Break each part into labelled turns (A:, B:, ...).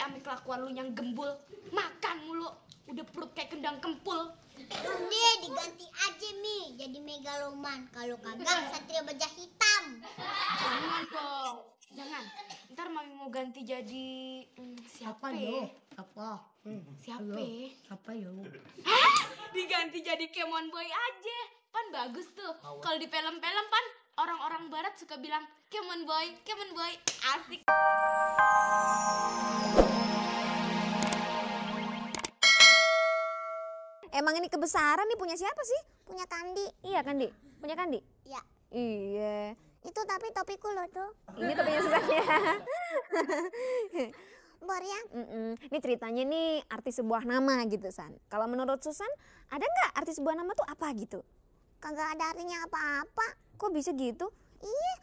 A: ame kelakuan lu yang gembul, makan mulu, udah perut kayak kendang kempul.
B: Udah diganti aja Mi, jadi megaloman. Kalau kagak Satria Baja Hitam.
A: Jangan dong, jangan. Ntar mami mau ganti jadi siapa ya?
C: Apa?
A: Siapa?
C: Apa yo?
A: Hah? Diganti jadi Kemon Boy aja. Pan bagus tuh. Kalau di film-film pan orang-orang barat suka bilang Kemon Boy, asik.
D: Emang ini kebesaran nih punya siapa sih?
B: Punya Kandi.
D: Iya Kandi, punya Kandi?
B: Ya.
D: Iya.
B: Itu tapi topiku loh tuh.
D: Ini topinya Susan ya.
B: Bor ya.
D: Ini ceritanya nih arti sebuah nama gitu San. Kalau menurut Susan ada nggak arti sebuah nama tuh apa gitu?
B: Kagak ada artinya apa-apa.
D: Kok bisa gitu?
B: Iya.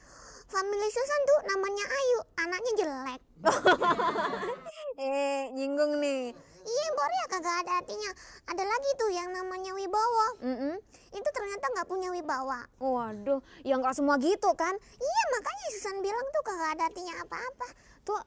B: Family Susan tuh namanya Ayu, anaknya jelek.
D: Nyinggung nih.
B: Iya Bor ya, kagak ada artinya. Ada lagi tuh yang namanya Wibowo. Itu ternyata nggak punya wibawa.
D: Waduh, ya nggak semua gitu kan?
B: Iya makanya Susan bilang tuh kagak ada artinya apa-apa.
D: Tuh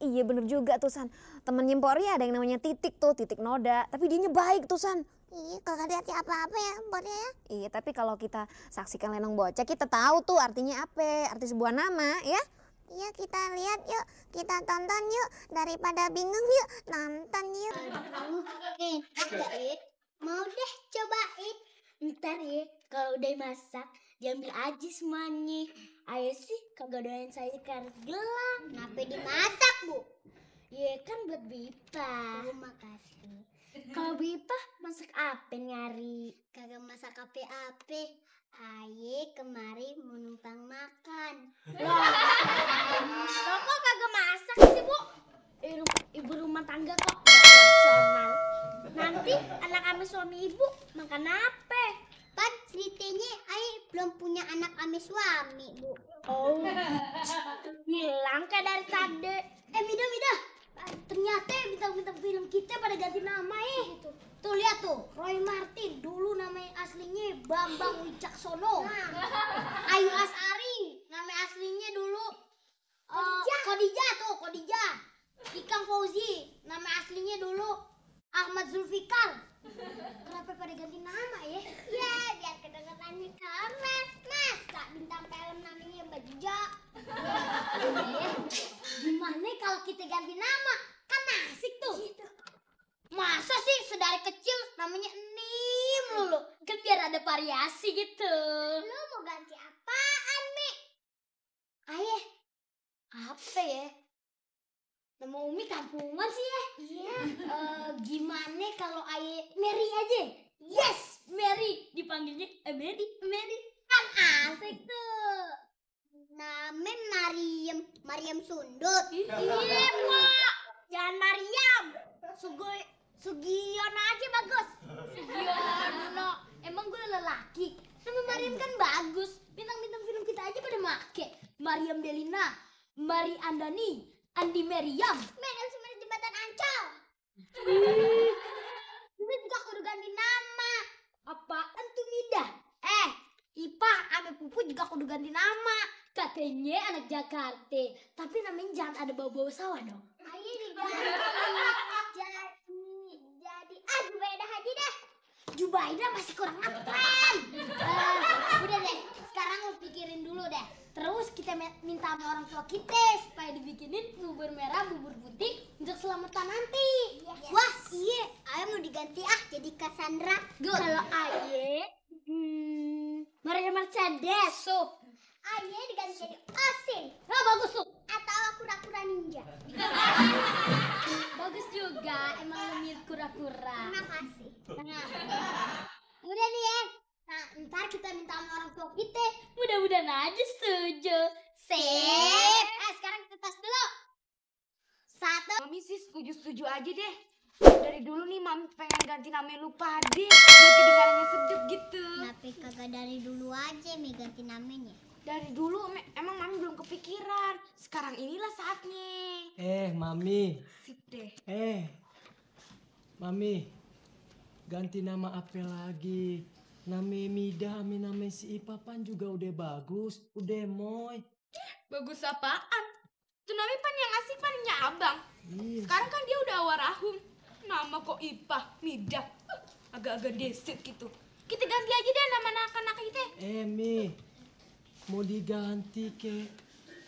D: iya bener juga tuh San. Temennya Empori ada yang namanya Titik tuh, Titik Noda. Tapi dianya baik tuh San.
B: Iya kagak ada arti apa-apa ya Bor ya.
D: Iya tapi kalau kita saksikan Lenong Bocah kita tahu tuh artinya apa, arti sebuah nama ya.
B: Iya kita lihat yuk, kita tonton yuk. Daripada bingung yuk, nonton yuk. Mau deh cobain.
E: Ntar ya, kalau udah masak, diambil aja semuanya. Ayo sih, kagak doain saya karena gelang.
B: Kenapa dimasak Bu?
E: Ya kan buat Bipa.
B: Terima kasih.
E: Kalau Bipa masak apa nyari?
B: Kagak masak ape-ape. Aye kemari mau numpang makan.
E: Loh kok kagak masak sih Bu? Ibu rumah tangga kok profesional. Nanti anak ame suami ibu makan apa?
B: Pan ceritanya Aye belum punya anak ame suami Bu.
E: Oh, hilang kayak dari tadi.
B: Mida. Ternyata bintang-bintang film kita pada ganti nama gitu. Tuh lihat tuh, Roy Martin dulu namanya aslinya Bambang Wicaksono. Ayu Asari nama aslinya dulu Khadijah. Ikang Fauzi nama aslinya dulu Ahmad Zulfikar. Kenapa pada ganti nama ya? Ya biar kedengarannya keren. Masa bintang film namanya Beja? Gimana kalau kita ganti nama? Kan asik tuh. Masa sih sedari kecil namanya Nim lulu?
E: Kan biar ada variasi gitu.
B: Lu mau ganti apaan, Mi?
E: Ayah, apa ya? Nama Umi kampungan sih ya.
B: Iya.
E: Gimana kalau Ayah Mary aja? Yes, Mary. Dipanggilnya Mary.
B: Kan asik tuh. Namanya Mariam Sundut.
E: Iya, Pak. Jangan Mariam.
B: Sugiono aja bagus.
E: Sugiono. Emang gue lelaki?
B: Nama Mariam kan bagus. Bintang-bintang film kita aja pada make.
E: Mariam Delina, Mari Andani, Andi Meriam.
B: Medan Semeru Jembatan Ancol. Kita juga kudu ganti nama.
E: Apaan tuh Mida?
B: Ipa ame Pupu juga kudu ganti nama.
E: Katanya anak Jakarta, tapi namanya jangan ada bau-bau sawah dong.
B: Ayo diganti jadi Jubaida Haji deh.
E: Jubaida masih kurang keren.
B: Udah deh, sekarang lu pikirin dulu deh.
E: Terus kita minta sama orang tua kita supaya dibikinin bubur merah, bubur putih untuk selamatan nanti.
B: Yes. Wah iya, Ayo mau diganti jadi Cassandra.
E: Kalau Aye, Maria Mercedes.
B: Ayo diganti jadi Osin.
E: Nah, bagus tuh.
B: Atau kura-kura ninja.
E: Bagus juga, emang mirip kura-kura.
B: Terima kasih. Udah nih ya. Nah, ntar kita minta sama orang tua kita.
E: Mudah-mudahan aja setuju.
B: Sip. Sekarang kita tes dulu. 1.
A: Mami sih setuju aja deh. Dari dulu nih Mami pengen ganti namanya lu Pade biar kedengarannya sedep gitu.
B: Tapi kagak dari dulu aja Mi ganti namanya.
A: Dari dulu emang Mami belum kepikiran. Sekarang inilah saatnya.
C: Mami.
A: Sip deh.
C: Mami. Ganti nama apa lagi? Nama Mida, nama si Ipapan juga udah bagus. Udah moy.
A: Bagus apaan? Tuh namanya pan yang asik pannya abang.
C: Iya.
A: Sekarang kan dia udah warahum. Nama kok Ipah, Midah. Agak-agak deset gitu. Kita ganti aja deh nama anak-anak kita.
C: Mi, mau diganti ke,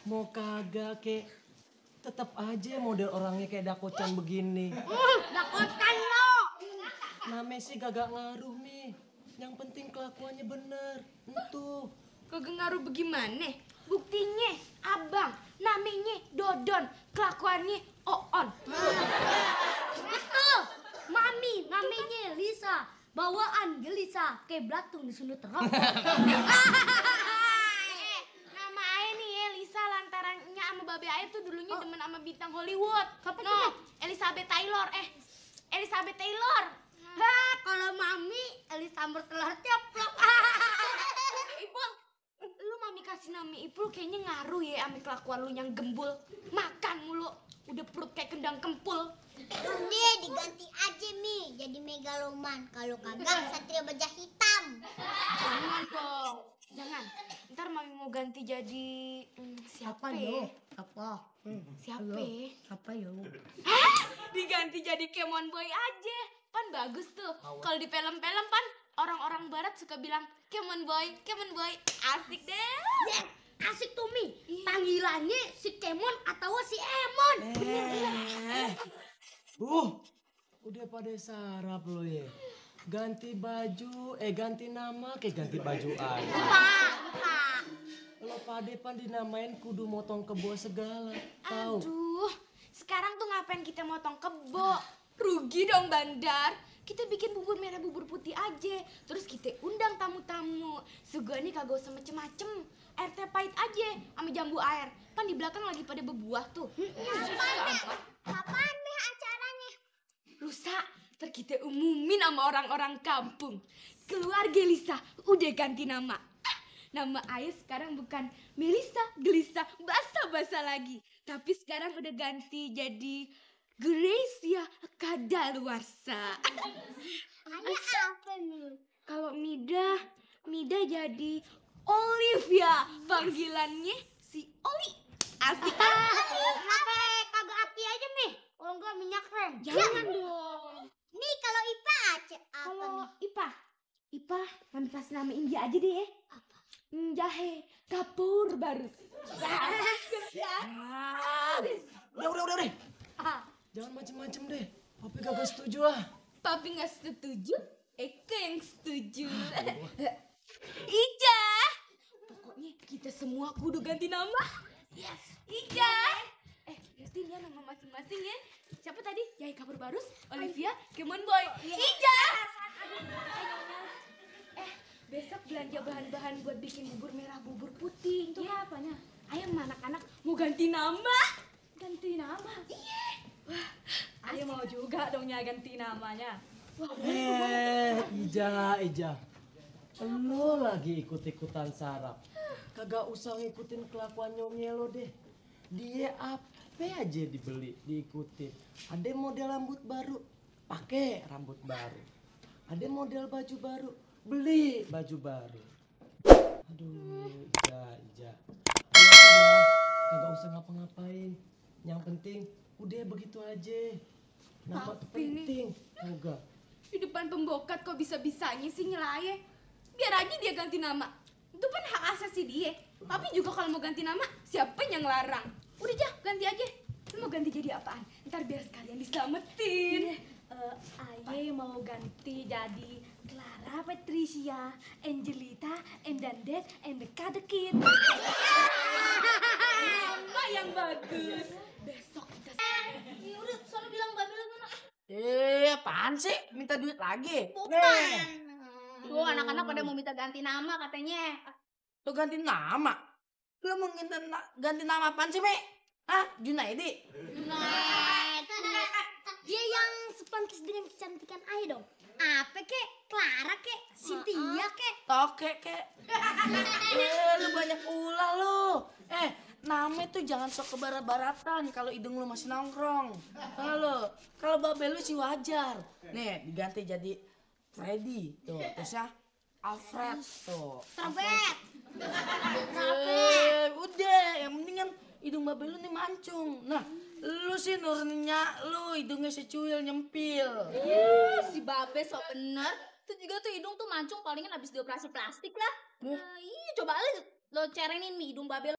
C: mau kagak ke, tetap aja model orangnya kayak Dakocan begini.
B: Dakotan lo.
C: Namanya sih kagak ngaruh, Mi. Yang penting kelakuannya bener. Entuh.
A: Kagak ngaruh bagaimana? Buktinya abang namanya Dodon, kelakuannya Oon.
B: Betul. Mami namanya Lisa. Bawaan gelisah kayak belatung disundut terok.
A: Nama Ae nih ya Lisa lantarannya sama Babe Ae tuh dulunya demen sama bintang Hollywood. No, Elizabeth Taylor. Elizabeth Taylor.
B: Hah, kalau mami Elizabeth telur ceplok.
A: Ipul, lu mami kasih nama Ipul kayaknya ngaruh ya sama kelakuan lu yang gembul. Makan mulu, udah perut kayak kendang kempul.
B: Udah diganti aja Mi, jadi megaloman. Kalau kagak Satria Baja Hitam.
A: Jangan dong, jangan. Ntar mami mau ganti jadi siapa ya?
B: Apa?
A: Siapa?
B: Apa yo?
A: Diganti jadi Kemon Boy aja. Pan bagus tuh. Kalau di film-film pan orang-orang barat suka bilang Kemon Boy, asik deh.
B: Asik tuh Mi. Panggilannya si Kemon atau si Emon.
C: Udah pada sarap lo ya. Ganti baju, ganti nama kayak ganti baju aja.
B: Lupa.
C: Kalau pade pan dinamain kudu motong kebo segala. Tahu?
A: Aduh, sekarang tuh ngapain kita motong kebo? Rugi dong Bandar. Kita bikin bubur merah bubur putih aja. Terus kita undang tamu-tamu. Sugani kagak usah macem-macem. Air teh pahit aja sama jambu air. Pan di belakang lagi pada berbuah tuh.
B: Kapan deh acaranya?
A: Lusa, ntar kita umumin sama orang-orang kampung. Keluarga Lisa udah ganti nama. Nama Ayah sekarang bukan Melisa, Gelisah, basa-basa lagi. Tapi sekarang udah ganti jadi Gracia Kadaluarsa.
B: Ayah apa nih?
A: Kalau Mida jadi Olivia. Panggilannya si Oli. Asik.
B: Kenapa kagak api aja Mi? Oh enggak minyak rem.
A: Jangan dong.
B: Nih kalau Ipa aja apa
A: Kalau
B: nih?
A: Ipa, mami kasih nama India aja deh ya. Jahe kapur barus.
C: Udah. Jangan macem-macem deh. Papi kagak setuju ah.
A: Papi nggak setuju, Eka yang setuju. Ija, pokoknya kita semua kudu ganti nama. Yes. Ija. Ganti ya nama masing-masing ya. Siapa tadi? Jahe kapur barus, Olivia, Kemon Boy. Ija. Besok belanja bahan-bahan buat bikin bubur merah, bubur putih. Itu apanya? Ayo anak-anak mau ganti nama. Ganti nama? Iya. Wah,
F: Ayo mau juga dong ya ganti namanya.
C: Ija. Lo lagi ikut-ikutan sarap. Kagak usah ngikutin kelakuan nyomnya lo deh. Dia apa aja dibeli, diikutin. Ada model rambut baru, pakai rambut baru. Ada model baju baru, beli baju baru. Aduh, Ija. Dia mah kagak usah ngapa-ngapain. Yang penting udah begitu aja. Nama tuh penting, enggak.
A: di depan pembokat kok bisa-bisanya sih nyelaya. Biar aja dia ganti nama. Itu kan hak asasi dia. Tapi juga kalau mau ganti nama, siapa yang ngelarang? Udah jah, ganti aja. Lu mau ganti jadi apaan? Ntar biar sekalian diselamatin.
F: Aye mau ganti jadi Clara Patricia, Angelita, and Dandet, and the Kadekit.
A: Nama yang bagus. Besok kita
B: Udah, soalnya bilang Mbak Bella mana?
G: Apaan sih? Minta duit lagi?
B: Tuh anak-anak pada mau minta ganti nama katanya.
G: Lu ganti nama? Lu mau ganti nama apaan sih, Me? Hah? Junaidi?
B: Dia yang sepantas dengan kecantikan Ai dong. Apa kek? Clara kek? Cynthia kek?
G: Toke, kek. Lu banyak ulah lu. Nama tuh jangan sok kebarat-baratan kalau hidung lu masih nongkrong. Kalau babel lu sih wajar. Nih, diganti jadi Freddy tuh. Terusnya Alfred tuh.
B: Trompet.
G: Udah, yang penting kan hidung babe lu nih mancung. Nah, lu sih nuruninnya lu hidungnya secuil nyempil.
H: Si Babe sok bener. Itu juga tuh hidung tuh mancung palingan habis dioperasi plastik lah. Iya coba lo cerenin nih hidung Babe lo.